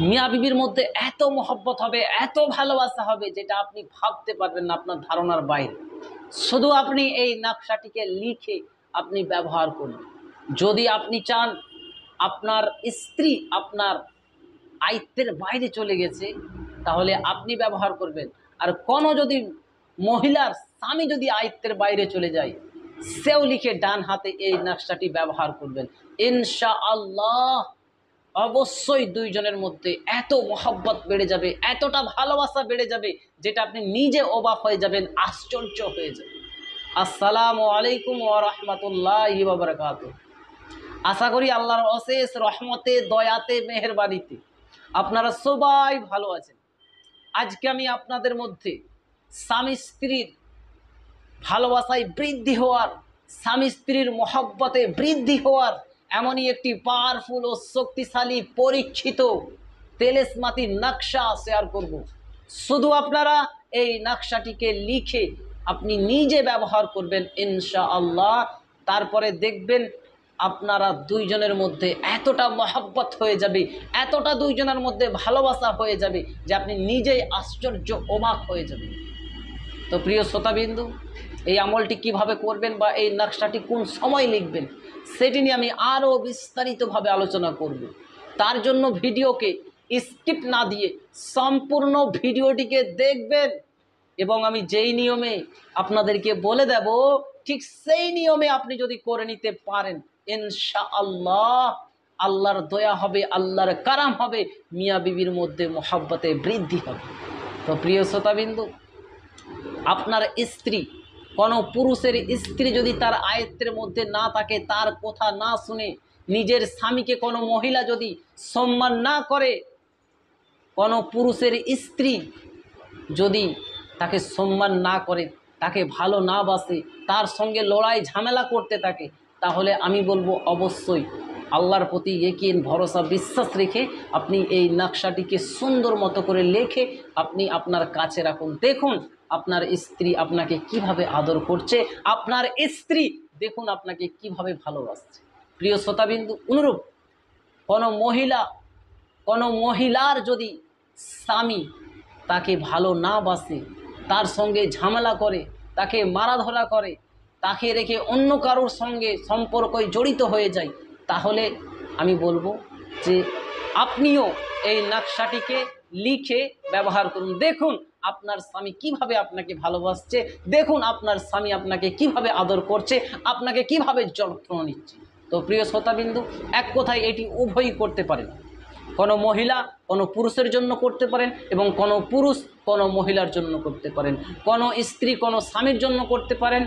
মিয়া বিবির মধ্যে এত মহব্বত হবে, এত ভালোবাসা হবে যেটা আপনি ভাবতে পারবেন না, আপনার ধারণার বাইরে। শুধু আপনি এই নকশাটিকে লিখে আপনি ব্যবহার করুন। যদি আপনি চান আপনার স্ত্রী আপনার আয়ত্তের বাইরে চলে গেছে, তাহলে আপনি ব্যবহার করবেন। আর কোনো যদি মহিলার স্বামী যদি আয়ত্তের বাইরে চলে যায়, সেও লিখে ডান হাতে এই নকশাটি ব্যবহার করবেন। ইনশাআল্লাহ অবশ্যই দুইজনের মধ্যে এত মহব্বত বেড়ে যাবে, এতটা ভালোবাসা বেড়ে যাবে যেটা আপনি নিজে অবাক হয়ে যাবেন, আশ্চর্য হয়ে যাবেন। আসসালামু আলাইকুম ওয়া রাহমাতুল্লাহি ওয়া বারাকাতুহু। আশা করি আল্লাহর অশেষ রহমতে, দয়াতে, মেহেরবানিতে আপনারা সবাই ভালো আছেন। আজকে আমি আপনাদের মধ্যে স্বামী স্ত্রীর ভালোবাসায় বৃদ্ধি হওয়ার, স্বামী স্ত্রীর মহব্বতে বৃদ্ধি হওয়ার এমনই একটি পাওয়ারফুল ও শক্তিশালী পরীক্ষিত তেলেসমাতি নকশা শেয়ার করব। শুধু আপনারা এই নকশাটিকে লিখে আপনি নিজে ব্যবহার করবেন ইনশাআল্লাহ। তারপরে দেখবেন আপনারা দুইজনের মধ্যে এতটা মহব্বত হয়ে যাবে, এতটা দুইজনের মধ্যে ভালোবাসা হয়ে যাবে যে আপনি নিজেই আশ্চর্য, অবাক হয়ে যাবেন। তো প্রিয় শ্রোতাবিন্দু, এই আমলটি কিভাবে করবেন বা এই নকশাটি কোন সময় লিখবেন সেটি নিয়ে আমি আরও বিস্তারিতভাবে আলোচনা করব। তার জন্য ভিডিওকে স্কিপ না দিয়ে সম্পূর্ণ ভিডিওটিকে দেখবেন এবং আমি যেই নিয়মে আপনাদেরকে বলে দেব ঠিক সেই নিয়মে আপনি যদি করে নিতে পারেন, ইনশাআল্লাহ আল্লাহর দয়া হবে, আল্লাহর কারাম হবে, মিয়া বিবির মধ্যে মহব্বতে বৃদ্ধি হবে। তো প্রিয় শ্রোতাবিন্দু, আপনার স্ত্রী, কোনো পুরুষের স্ত্রী যদি তার আয়ত্তের মধ্যে না থাকে, তার কথা না শুনে, নিজের স্বামীকে কোনো মহিলা যদি সম্মান না করে, কোনো পুরুষের স্ত্রী যদি তাকে সম্মান না করে, তাকে ভালো না বাসে, তার সঙ্গে লড়াই ঝামেলা করতে থাকে, তাহলে আমি বলবো অবশ্যই আল্লাহর প্রতি ইয়াকিন, ভরসা, বিশ্বাস রেখে আপনি এই নকশাটিকে সুন্দর মতো করে লিখে আপনি আপনার কাছে রাখুন। দেখুন আপনার স্ত্রী আপনাকে কিভাবে আদর করছে, আপনার স্ত্রী দেখুন আপনাকে কিভাবে ভালোবাসছে। প্রিয় শ্রোতাবিন্দু, অনুরূপ কোনো মহিলার যদি স্বামী তাকে ভালো না বাসে, তার সঙ্গে ঝামেলা করে, তাকে মারাধরা করে, তাকে রেখে অন্য কারোর সঙ্গে সম্পর্কে জড়িত হয়ে যায়, তাহলে আমি বলবো যে আপনিও এই নকশাটিকে লিখে ব্যবহার করুন। দেখুন আপনার স্বামী কিভাবে আপনাকে ভালোবাসছে, দেখুন আপনার স্বামী আপনাকে কিভাবে আদর করছে, আপনাকে কিভাবে যত্ন নিচ্ছে। তো প্রিয় শ্রোতাবিন্দু, এক কথায় এটি উভয়ই করতে পারেন। কোনো মহিলা কোনো পুরুষের জন্য করতে পারেন এবং কোনো পুরুষ কোনো মহিলার জন্য করতে পারেন, কোনো স্ত্রী কোনো স্বামীর জন্য করতে পারেন,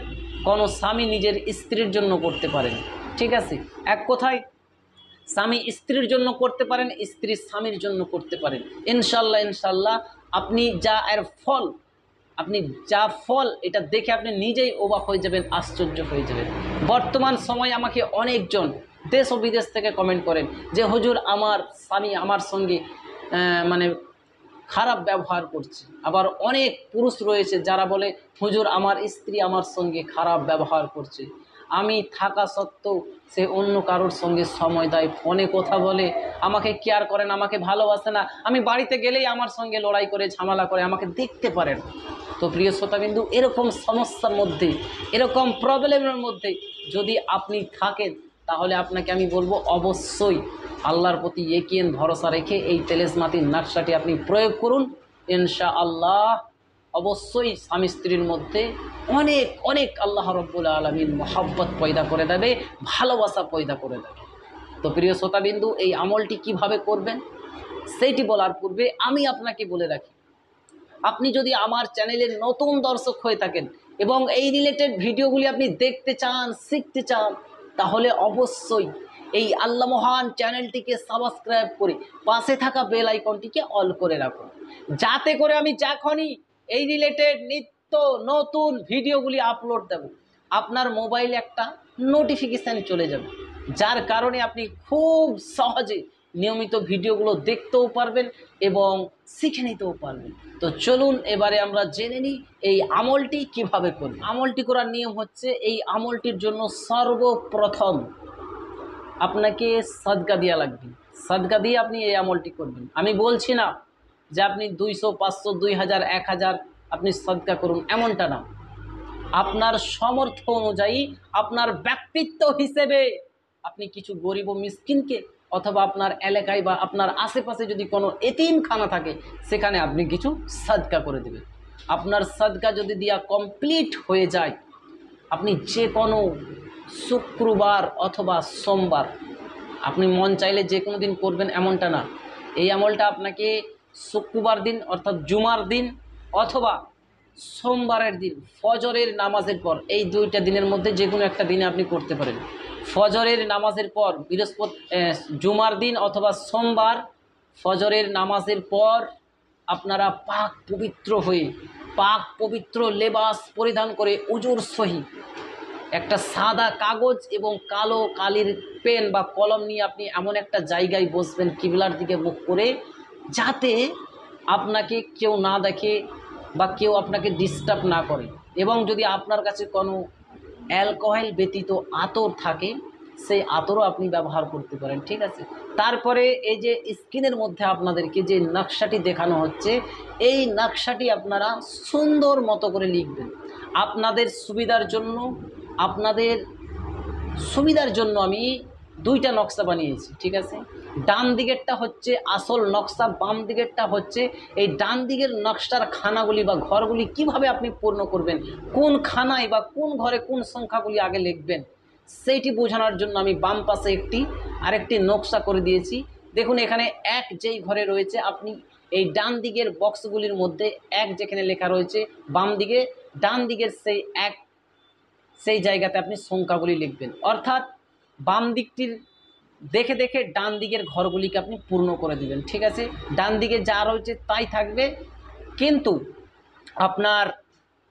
কোনো স্বামী নিজের স্ত্রীর জন্য করতে পারেন। ঠিক আছে, এক কথায় স্বামী স্ত্রীর জন্য করতে পারেন, স্ত্রী স্বামীর জন্য করতে পারেন। ইনশাল্লাহ আপনি যা ফল এটা দেখে আপনি নিজেই অবাক হয়ে যাবেন, আশ্চর্য হয়ে যাবেন। বর্তমান সময়ে আমাকে অনেকজন দেশ ও বিদেশ থেকে কমেন্ট করেন যে হুজুর আমার স্বামী আমার সঙ্গে খারাপ ব্যবহার করছে। আবার অনেক পুরুষ রয়েছে যারা বলে হুজুর আমার স্ত্রী আমার সঙ্গে খারাপ ব্যবহার করছে, আমি থাকা সত্ত্বেও সে অন্য কারোর সঙ্গে সময় দেয়, ফোনে কথা বলে, আমাকে কেয়ার করে না, আমাকে ভালোবাসে না, আমি বাড়িতে গেলেই আমার সঙ্গে লড়াই করে ঝামেলা করে, আমাকে দেখতে পারে না। তো প্রিয় শ্রোতাবিন্দু, এরকম সমস্যার মধ্যে, এরকম প্রবলেমের মধ্যে যদি আপনি থাকেন, তাহলে আপনাকে আমি বলবো অবশ্যই আল্লাহর প্রতি ইয়াকিন, ভরসা রেখে এই তেলেসমাতি নকশাটি আপনি প্রয়োগ করুন। ইনশাআল্লাহ অবশ্যই স্বামী স্ত্রীর মধ্যে অনেক অনেক আল্লাহ রব্বুল আলামিন মহব্বত পয়দা করে দেবে, ভালোবাসা পয়দা করে দেবে। তো প্রিয় শ্রোতাবিন্দু, এই আমলটি কিভাবে করবেন সেইটি বলার পূর্বে আমি আপনাকে বলে রাখি, আপনি যদি আমার চ্যানেলের নতুন দর্শক হয়ে থাকেন এবং এই রিলেটেড ভিডিওগুলি আপনি দেখতে চান, শিখতে চান, তাহলে অবশ্যই এই আল্লাহ মহান চ্যানেলটিকে সাবস্ক্রাইব করে পাশে থাকা বেল আইকনটিকে অল করে রাখুন, যাতে করে আমি যখনই এই রিলেটেড নিত্য নতুন ভিডিওগুলি আপলোড দেব, আপনার মোবাইলে একটা নোটিফিকেশান চলে যাবে, যার কারণে আপনি খুব সহজে নিয়মিত ভিডিওগুলো দেখতেও পারবেন এবং শিখে নিতেও পারবেন। তো চলুন এবারে আমরা জেনে নিই এই আমলটি কিভাবে করব। আমলটি করার নিয়ম হচ্ছে, এই আমলটির জন্য সর্বপ্রথম আপনাকে সাদকা দেওয়া লাগবে। সাদকা দিয়ে আপনি এই আমলটি করবেন। আমি বলছি না যে আপনি 200, 500, 2000, 1000 আপনি সাদকা করুন, এমনটা না। আপনার সামর্থ্য অনুযায়ী, আপনার ব্যক্তিত্ব হিসেবে আপনি কিছু গরিব ও মিসকিনকে, অথবা আপনার এলাকায় বা আপনার আশেপাশে যদি কোনো এতিমখানা থাকে সেখানে আপনি কিছু সাদকা করে দেবেন। আপনার সাদকা যদি দেওয়া কমপ্লিট হয়ে যায়, আপনি যে কোনো শুক্রবার অথবা সোমবার, আপনি মন চাইলে যে কোনো দিন করবেন এমনটা না। এই আমলটা আপনাকে শুক্রবার দিন অর্থাৎ জুমার দিন অথবা সোমবারের দিন ফজরের নামাজের পর, এই দুইটা দিনের মধ্যে যে কোনো একটা দিনে আপনি করতে পারেন। ফজরের নামাজের পর জুমার দিন অথবা সোমবার ফজরের নামাজের পর আপনারা পাক পবিত্র হয়ে, পাক পবিত্র লেবাস পরিধান করে উজুর সহিত একটা সাদা কাগজ এবং কালো কালির পেন বা কলম নিয়ে আপনি এমন একটা জায়গায় বসবেন কিবলার দিকে মুখ করে, যাতে আপনাকে কেউ না দেখে বা কেউ আপনাকে ডিস্টার্ব না করে। এবং যদি আপনার কাছে কোনো অ্যালকোহল ব্যতীত আতর থাকে, সেই আতরও আপনি ব্যবহার করতে পারেন, ঠিক আছে। তারপরে এই যে স্ক্রিনের মধ্যে আপনাদেরকে যে নকশাটি দেখানো হচ্ছে, এই নকশাটি আপনারা সুন্দর মতো করে লিখবেন। আপনাদের সুবিধার জন্য আমি দুইটা নকশা বানিয়েছি, ঠিক আছে। ডান দিকেরটা হচ্ছে আসল নকশা, বাম দিকেরটা হচ্ছে এই ডান দিকের নকশার খানাগুলি বা ঘরগুলি কিভাবে আপনি পূর্ণ করবেন, কোন খানায় বা কোন ঘরে কোন সংখ্যাগুলি আগে লিখবেন, সেইটি বোঝানোর জন্য আমি বাম পাশে আরেকটি নকশা করে দিয়েছি। দেখুন এখানে এক যেই ঘরে রয়েছে, আপনি এই ডান দিকের বক্সগুলির মধ্যে এক যেখানে লেখা রয়েছে, বাম দিকে ডান দিকের সেই জায়গাতে আপনি সংখ্যাগুলি লিখবেন। অর্থাৎ বাম দিকটির দেখে দেখে ডান দিকের ঘরগুলিকে আপনি পূর্ণ করে দিবেন, ঠিক আছে। ডান দিকে যা রয়েছে তাই থাকবে, কিন্তু আপনার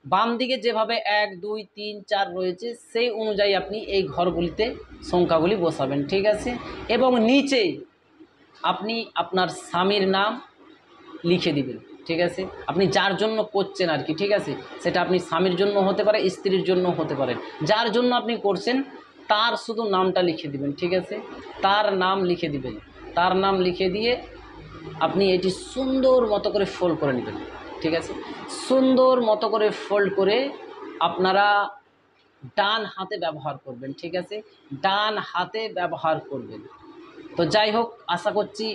বাম দিকে যেভাবে 1, 2, 3, 4 রয়েছে সেই অনুযায়ী আপনি এই ঘরগুলিতে সংখ্যাগুলি বসাবেন, ঠিক আছে। এবং নিচে আপনি আপনার স্বামীর নাম লিখে দিবেন, ঠিক আছে। আপনি যার জন্য করছেন আর কি, ঠিক আছে, সেটা আপনি স্বামীর জন্য হতে পারে, স্ত্রীর জন্য হতে পারে, যার জন্য আপনি করছেন তার শুধু নামটা লিখে দিবেন, ঠিক আছে। তার নাম লিখে দিবেন। তার নাম লিখে দিয়ে আপনি এটি সুন্দর মতো করে ফোল্ড করে নেবেন, ঠিক আছে। সুন্দর মতো করে ফোল্ড করে আপনারা ডান হাতে ব্যবহার করবেন, ঠিক আছে। ডান হাতে ব্যবহার করবেন। তো যাই হোক, আশা করছি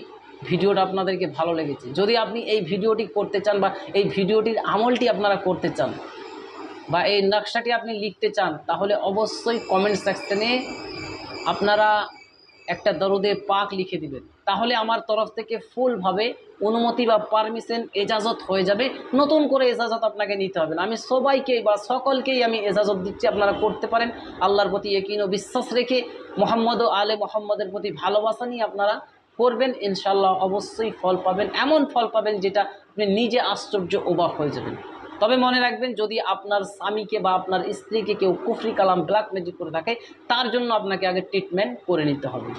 ভিডিওটা আপনাদেরকে ভালো লেগেছে। যদি আপনি এই ভিডিওটি করতে চান বা এই ভিডিওটির আমলটি আপনারা করতে চান বা এই নকশাটি আপনি লিখতে চান, তাহলে অবশ্যই কমেন্ট সেকশনে আপনারা একটা দরুদে পাক লিখে দিবেন। তাহলে আমার তরফ থেকে ফুলভাবে অনুমতি বা পারমিশন, এজাজত হয়ে যাবে। নতুন করে এজাজত আপনাকে নিতে হবে না। আমি সবাইকে বা সকলকেই আমি এজাজত দিচ্ছি, আপনারা করতে পারেন। আল্লাহর প্রতি ইয়াকিন ও বিশ্বাস রেখে মোহাম্মদ ও আলে মোহাম্মদের প্রতি ভালোবাসা নিয়ে আপনারা করবেন, ইনশাল্লাহ অবশ্যই ফল পাবেন। এমন ফল পাবেন যেটা আপনি নিজে আশ্চর্য অবাক হয়ে যাবেন। তবে মনে রাখবেন, যদি আপনার স্বামীকে বা আপনার স্ত্রীকে কেউ কুফরি কালাম ব্ল্যাক ম্যাজিক করে থাকে, তার জন্য আপনাকে আগে ট্রিটমেন্ট করে নিতে হবে।